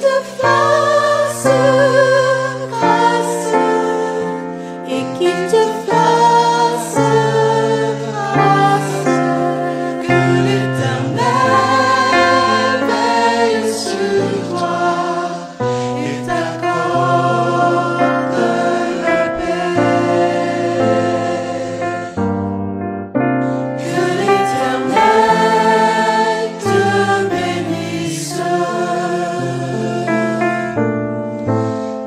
te fasse grâce et qu'il te fasse grâce, que l'Éternel veille sur toi et t'accorde la paix. Que l'Éternel te bénisse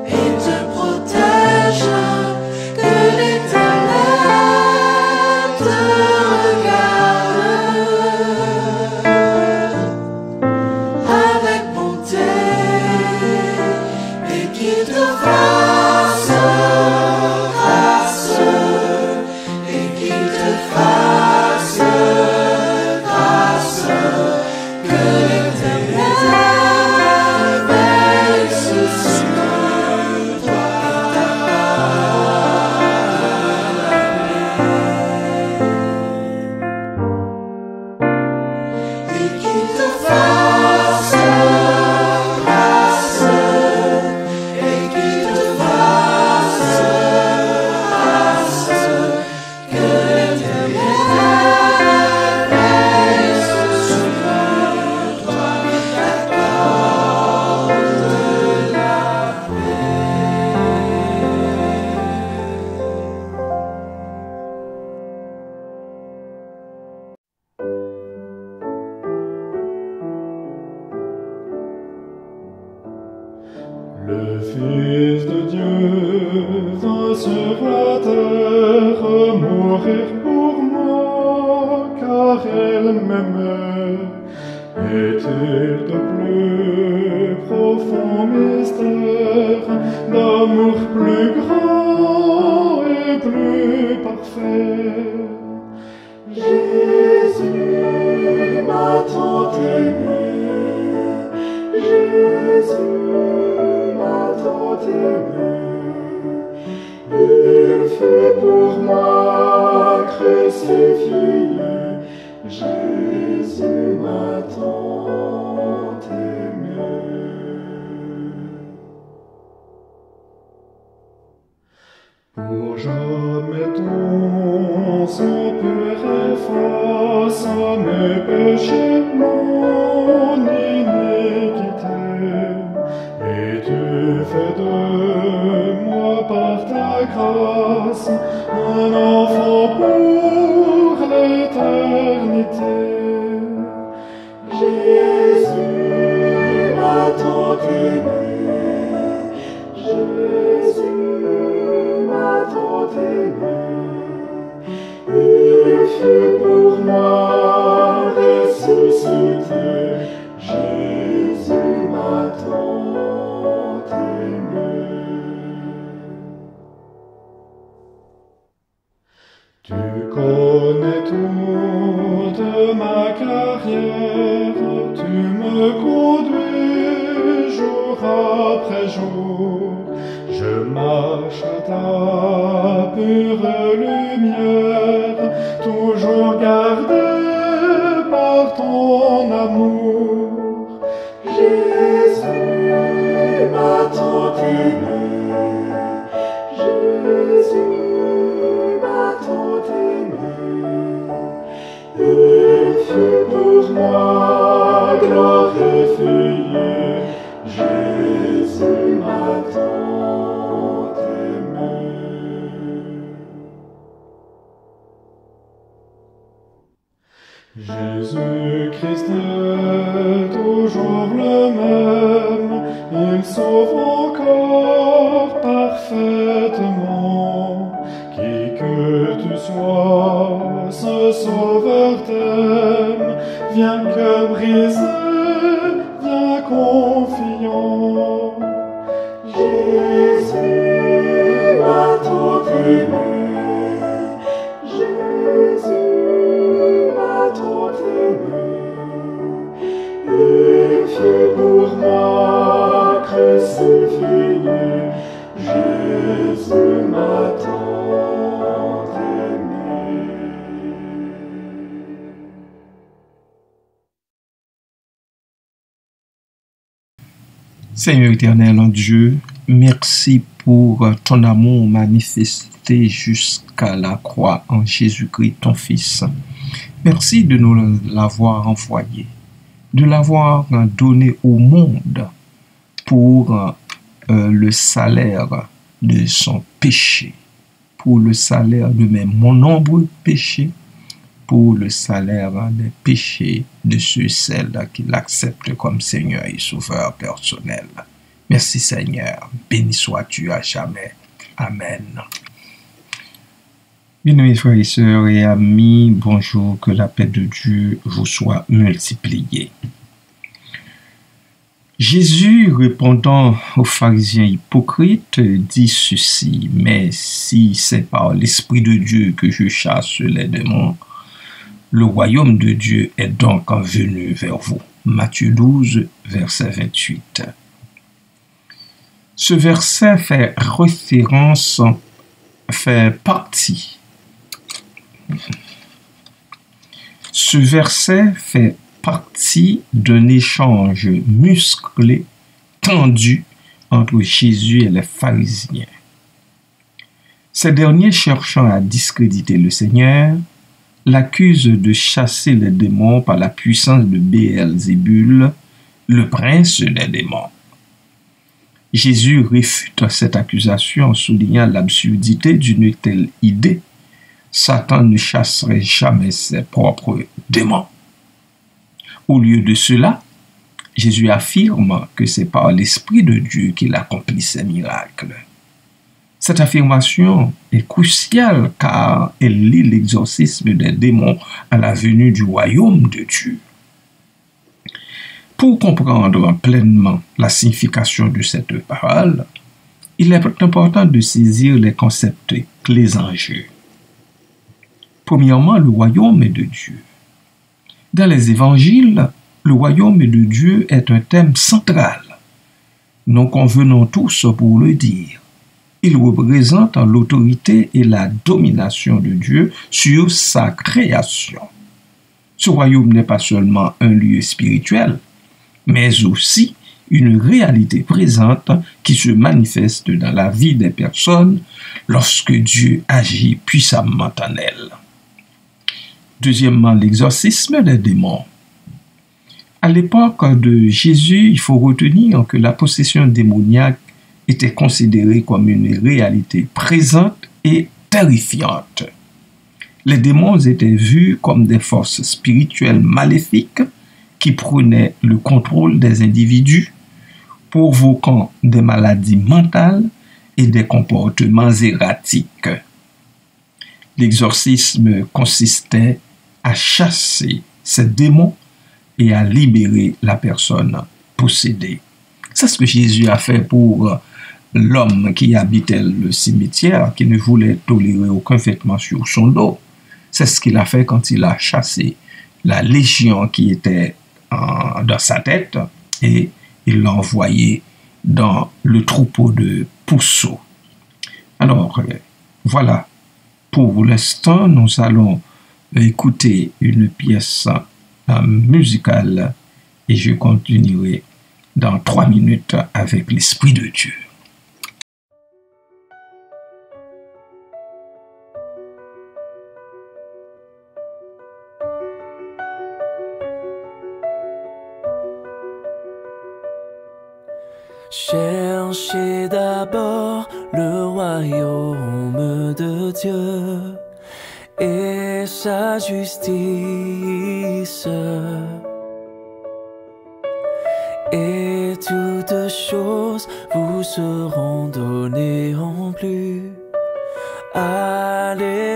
et te protège. Que l'Éternel te regarde avec bonté et qu'il te fasse grâce et qu'il te fasse grâce. Que l'Éternel veille sur toi et qu'il te fasse grâce et qu'il te fasse grâce. Que l'Éternel veille sur toi et t'accorde la Le Fils de Dieu vint sur la terre mourir pour moi, car il m'aimait. Est-il de plus profond mystère, d'amour plus grand et plus parfait? Jésus m'a tant aimé, Jésus m'a tant aimé, il fut pour moi crucifié, Jésus m'a tant aimé. Pour jamais ton sang pur efface mes péchés, mon iniquité, et tu fais de moi par ta grâce un enfant pour l'éternité. Jésus m'a tant aimé, Jésus m'a tant aimé, il fut pour moi ressuscité, Jésus m'a tant aimé. Tu connais toute ma carrière, tu me conduis jour après jour, je marche à ta pure lumière, toujours gardé par ton amour. Jésus m'a tant aimé, Jésus m'a tant aimé, il fut pour moi glorifié, Jésus m'a tant aimé. Jésus-Christ est toujours le même, il sauve encore parfaitement. Qui que tu sois, ce Sauveur t'aime, viens que brisé, viens confiant. Jésus m'a tant aimé, Jésus m'a tant aimé, il fut pour moi crucifié, Jésus m'a tant aimé. Seigneur éternel, en Dieu, merci pour ton amour manifesté jusqu'à la croix en Jésus-Christ, ton Fils. Merci de nous l'avoir envoyé, de l'avoir donné au monde pour le salaire de son péché, pour le salaire de mes nombreux péchés, pour le salaire des péchés de ceux et celles qui l'acceptent comme Seigneur et Sauveur personnel. Merci Seigneur, béni sois-tu à jamais. Amen. Bien-aimés frères et sœurs et amis, bonjour, que la paix de Dieu vous soit multipliée. Jésus, répondant aux pharisiens hypocrites, dit ceci: mais si c'est par l'Esprit de Dieu que je chasse les démons, le royaume de Dieu est donc venu vers vous. Matthieu 12, verset 28. Ce verset fait partie. Ce verset fait partie d'un échange musclé, tendu entre Jésus et les pharisiens. Ces derniers, cherchant à discréditer le Seigneur, l'accusent de chasser les démons par la puissance de Béelzébul, le prince des démons. Jésus réfute cette accusation en soulignant l'absurdité d'une telle idée. Satan ne chasserait jamais ses propres démons. Au lieu de cela, Jésus affirme que c'est par l'Esprit de Dieu qu'il accomplit ces miracles. Cette affirmation est cruciale car elle lie l'exorcisme des démons à la venue du royaume de Dieu. Pour comprendre pleinement la signification de cette parole, il est important de saisir les concepts clés en jeu. Premièrement, le royaume de Dieu. Dans les évangiles, le royaume de Dieu est un thème central. Nous convenons tous pour le dire. Il représente l'autorité et la domination de Dieu sur sa création. Ce royaume n'est pas seulement un lieu spirituel, mais aussi une réalité présente qui se manifeste dans la vie des personnes lorsque Dieu agit puissamment en elles. Deuxièmement, l'exorcisme des démons. À l'époque de Jésus, il faut retenir que la possession démoniaque était considérée comme une réalité présente et terrifiante. Les démons étaient vus comme des forces spirituelles maléfiques qui prenaient le contrôle des individus, provoquant des maladies mentales et des comportements erratiques. L'exorcisme consistait à chasser ces démons et à libérer la personne possédée. C'est ce que Jésus a fait pour l'homme qui habitait le cimetière, qui ne voulait tolérer aucun vêtement sur son dos. C'est ce qu'il a fait quand il a chassé la légion qui était dans sa tête et il l'a envoyé dans le troupeau de pourceaux. Alors, voilà. Pour l'instant, nous allons écouter une pièce musicale et je continuerai dans 3 minutes avec l'Esprit de Dieu. Cherchez d'abord le royaume de Dieu et sa justice, et toutes choses vous seront données en plus. Alléluia,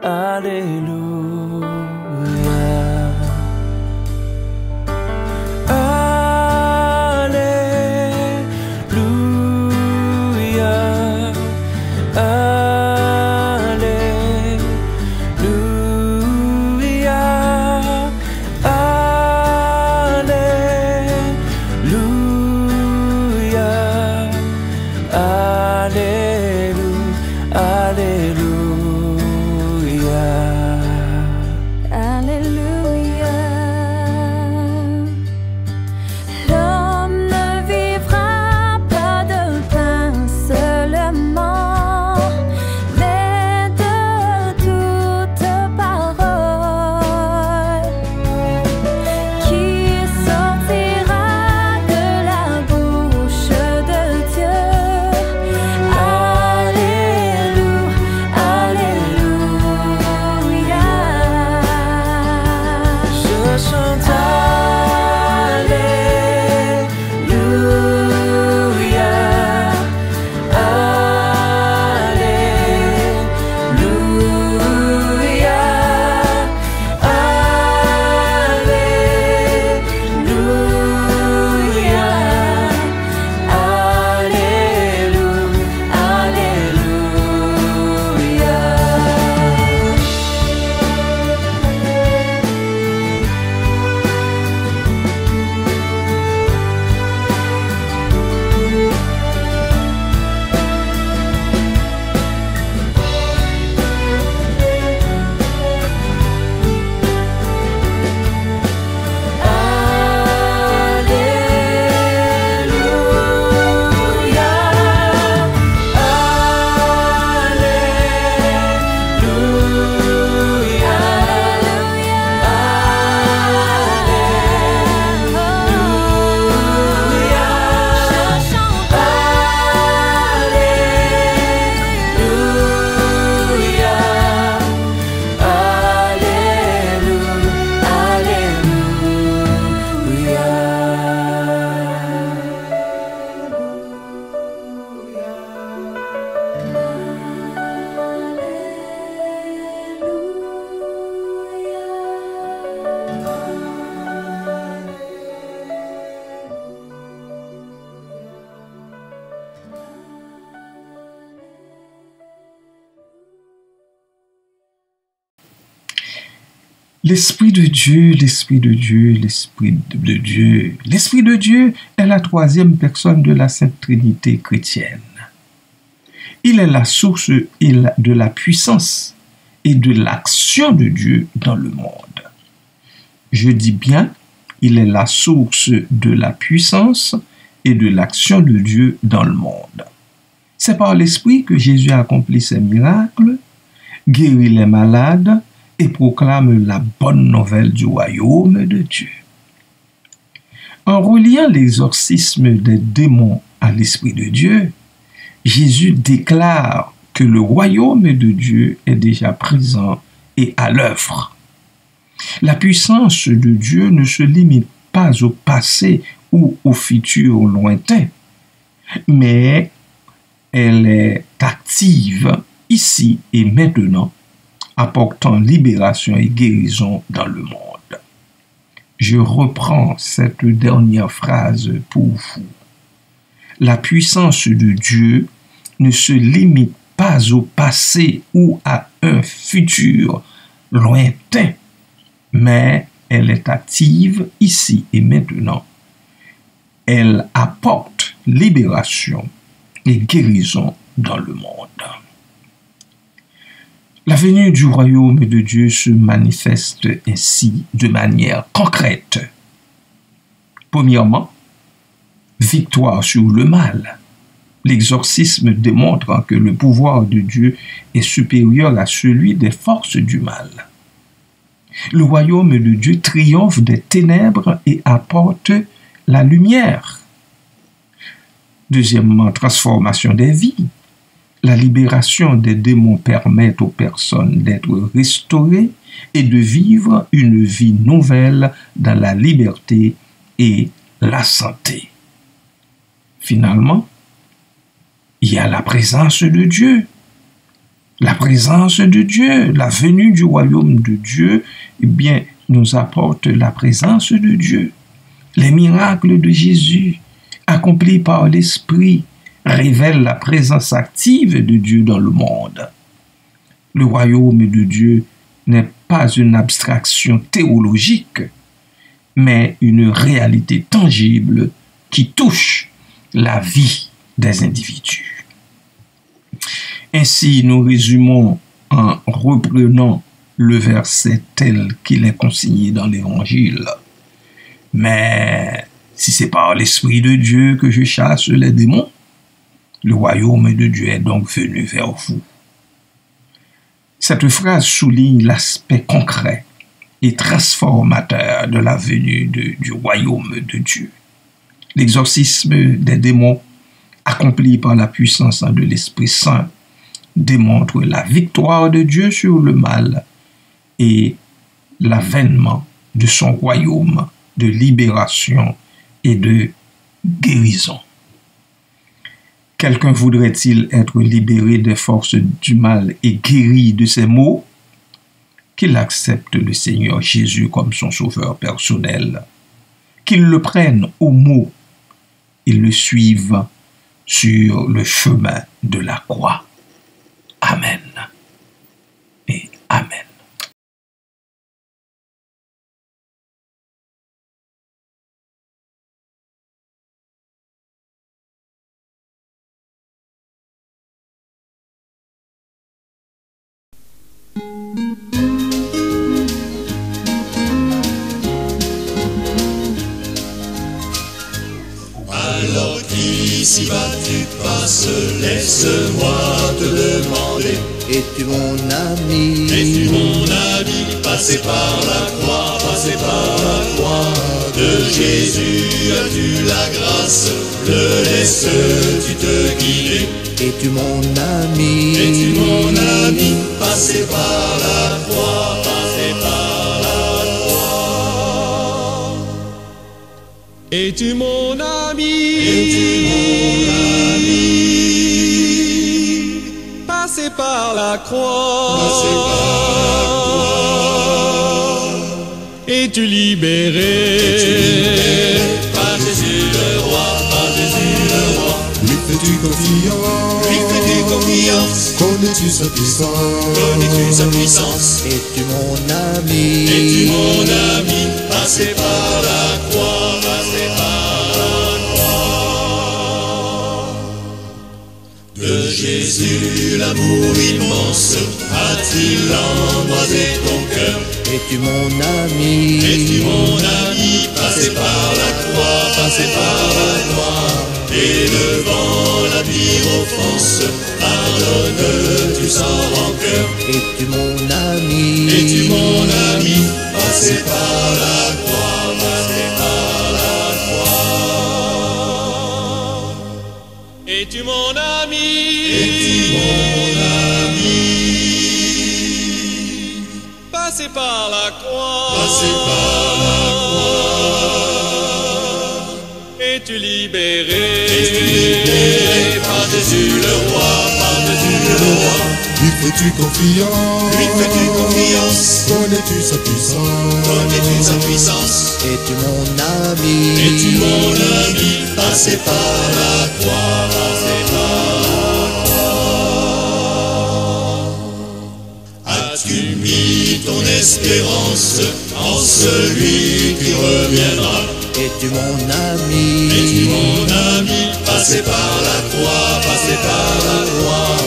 alléluia. L'homme ne vit L'Esprit de Dieu, l'Esprit de Dieu, l'Esprit de Dieu. L'Esprit de Dieu est la troisième personne de la Sainte Trinité chrétienne. Il est la source de la puissance et de l'action de Dieu dans le monde. Je dis bien, il est la source de la puissance et de l'action de Dieu dans le monde. C'est par l'Esprit que Jésus accomplit ses miracles, guérit les malades et proclame la bonne nouvelle du royaume de Dieu. En reliant l'exorcisme des démons à l'Esprit de Dieu, Jésus déclare que le royaume de Dieu est déjà présent et à l'œuvre. La puissance de Dieu ne se limite pas au passé ou au futur lointain, mais elle est active ici et maintenant, apportant libération et guérison dans le monde. Je reprends cette dernière phrase pour vous. La puissance de Dieu ne se limite pas au passé ou à un futur lointain, mais elle est active ici et maintenant. Elle apporte libération et guérison dans le monde. La venue du royaume de Dieu se manifeste ainsi de manière concrète. Premièrement, victoire sur le mal. L'exorcisme démontre que le pouvoir de Dieu est supérieur à celui des forces du mal. Le royaume de Dieu triomphe des ténèbres et apporte la lumière. Deuxièmement, transformation des vies. La libération des démons permet aux personnes d'être restaurées et de vivre une vie nouvelle dans la liberté et la santé. Finalement, il y a la présence de Dieu. La présence de Dieu, la venue du royaume de Dieu, nous apporte la présence de Dieu. Les miracles de Jésus, accomplis par l'Esprit, révèlent la présence active de Dieu dans le monde. Le royaume de Dieu n'est pas une abstraction théologique, mais une réalité tangible qui touche la vie des individus. Ainsi, nous résumons en reprenant le verset tel qu'il est consigné dans l'Évangile. Mais si c'est par l'Esprit de Dieu que je chasse les démons, le royaume de Dieu est donc venu vers vous. Cette phrase souligne l'aspect concret et transformateur de la venue du royaume de Dieu. L'exorcisme des démons, accompli par la puissance de l'Esprit Saint, démontre la victoire de Dieu sur le mal et l'avènement de son royaume de libération et de guérison. Quelqu'un voudrait-il être libéré des forces du mal et guéri de ses maux? Qu'il accepte le Seigneur Jésus comme son sauveur personnel, qu'il le prenne au mot et le suive sur le chemin de la croix. Amen et Amen. Alors qu'ici-bas tu passes, laisse-moi te demander: Es-tu mon ami? es-tu mon ami? Passé par la croix, passé par la croix de Jésus, as-tu la grâce? Le laisses-tu te guider? Es-tu mon ami? Es-tu mon ami? Passé par la croix, passé par la croix. Es-tu mon ami? Es-tu mon ami? Passé par la croix, passé par la croix. Es-tu libéré? Es-tu libéré par Jésus le roi, par Jésus le roi? Lui fais-tu confiance? Lui fais-tu confiance? Connais-tu sa puissance? Connais-tu sa puissance? Es-tu mon ami? Es-tu mon ami? Passé par la croix, passé par la croix. De Jésus, l'amour immense, a-t-il embrasé ton cœur? Es-tu mon ami? Es-tu mon ami? Passé par la croix, passé par la croix. Et devant la pire offense, pardonne-tu sans rancœur? Es-tu mon ami? Es-tu mon ami? Passé par la croix, passé par la croix. Es-tu mon ami? Es-tu mon ami? Passé par la croix, passé par la croix. Es-tu libéré? Es-tu libéré par Jésus le roi, par Jésus le roi? Lui fais-tu confiance? Lui fais-tu confiance? Connais-tu sa puissance? Connais-tu sa puissance? Es-tu mon ami? Es-tu mon ami? Passé par la croix, passé par la croix. As-tu mis ton espérance en celui qui reviendra? Es-tu mon ami? Es-tu mon ami? Passé par la croix, passé par la croix.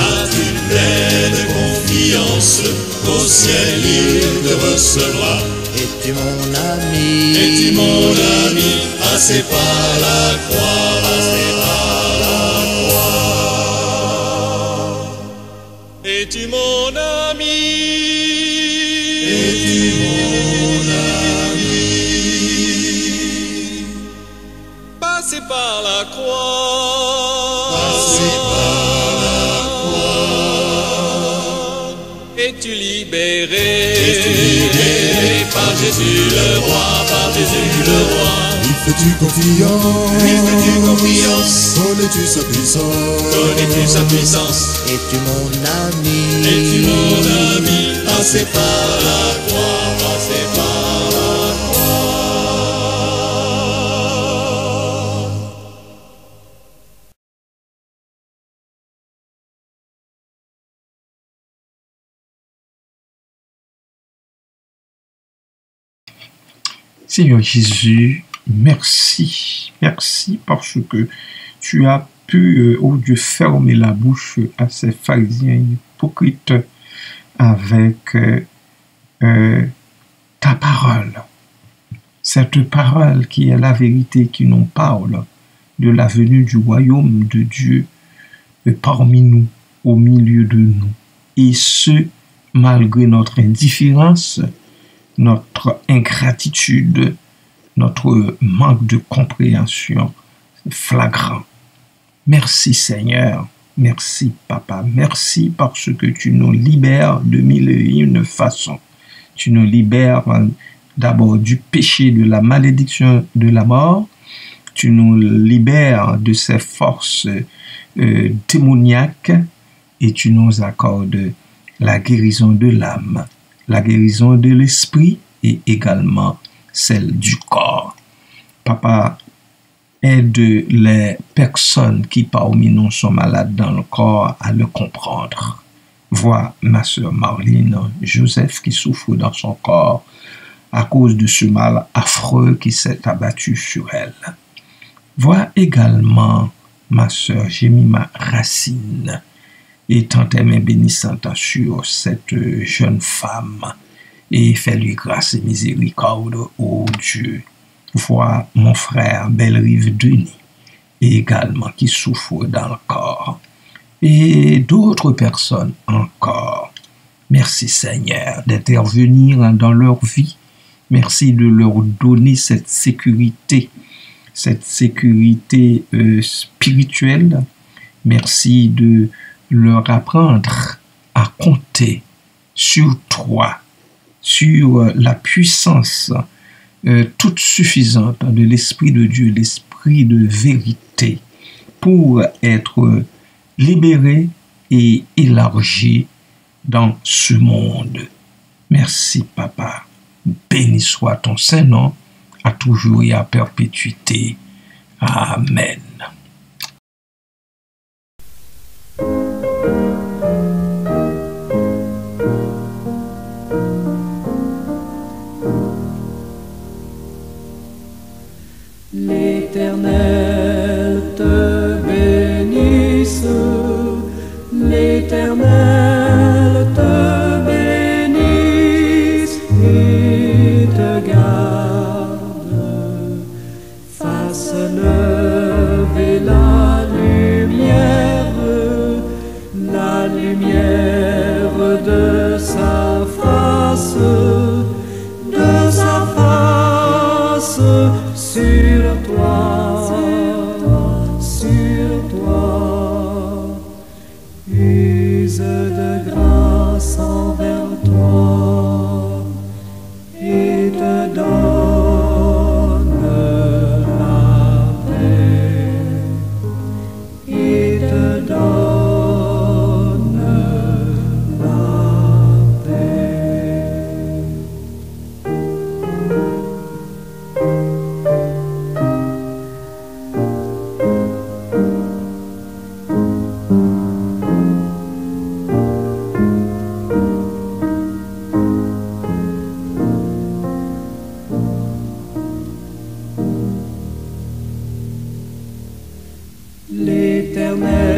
As-tu pleine confiance qu'au ciel il te recevra? Es-tu mon ami? Es-tu mon ami? Passé par la croix, passé par la croix. Es-tu mon ami? Es-tu mon ami? Passé par la croix, passé par la croix. Es-tu libéré? Es-tu libéré par Jésus le roi, par Jésus le roi? Lui fais-tu confiance? Lui fais-tu confiance? Connais-tu sa puissance? Connais-tu sa puissance? Es-tu mon ami? Es-tu mon ami? Passé par la croix, passé par la croix. Seigneur Jésus, merci. Merci parce que tu as pu, oh Dieu, fermer la bouche à ces pharisiens hypocrites avec ta parole. Cette parole qui est la vérité, qui nous parle de la venue du royaume de Dieu parmi nous, au milieu de nous. Et ce, malgré notre indifférence, notre ingratitude, notre manque de compréhension flagrant. Merci Seigneur, merci Papa, merci parce que tu nous libères de mille et une façons. Tu nous libères d'abord du péché, de la malédiction, de la mort. Tu nous libères de ces forces démoniaques et tu nous accordes la guérison de l'âme, la guérison de l'esprit et également celle du corps. Papa, aide les personnes qui parmi nous sont malades dans le corps à le comprendre. Vois ma sœur Marlene Joseph qui souffre dans son corps à cause de ce mal affreux qui s'est abattu sur elle. Vois également ma sœur Jemima Racine et tends tes mains bénissantes sur cette jeune femme et fais-lui grâce et miséricorde, ô Dieu. Vois mon frère Belle-Rive Denis également qui souffre dans le corps et d'autres personnes encore. Merci Seigneur d'intervenir dans leur vie. Merci de leur donner cette sécurité spirituelle. Merci de leur apprendre à compter sur toi, sur la puissance toute suffisante de l'Esprit de Dieu, l'Esprit de vérité, pour être libéré et élargi dans ce monde. Merci, Papa. Béni soit ton Saint-Nom, à toujours et à perpétuité. Amen. l'Éternel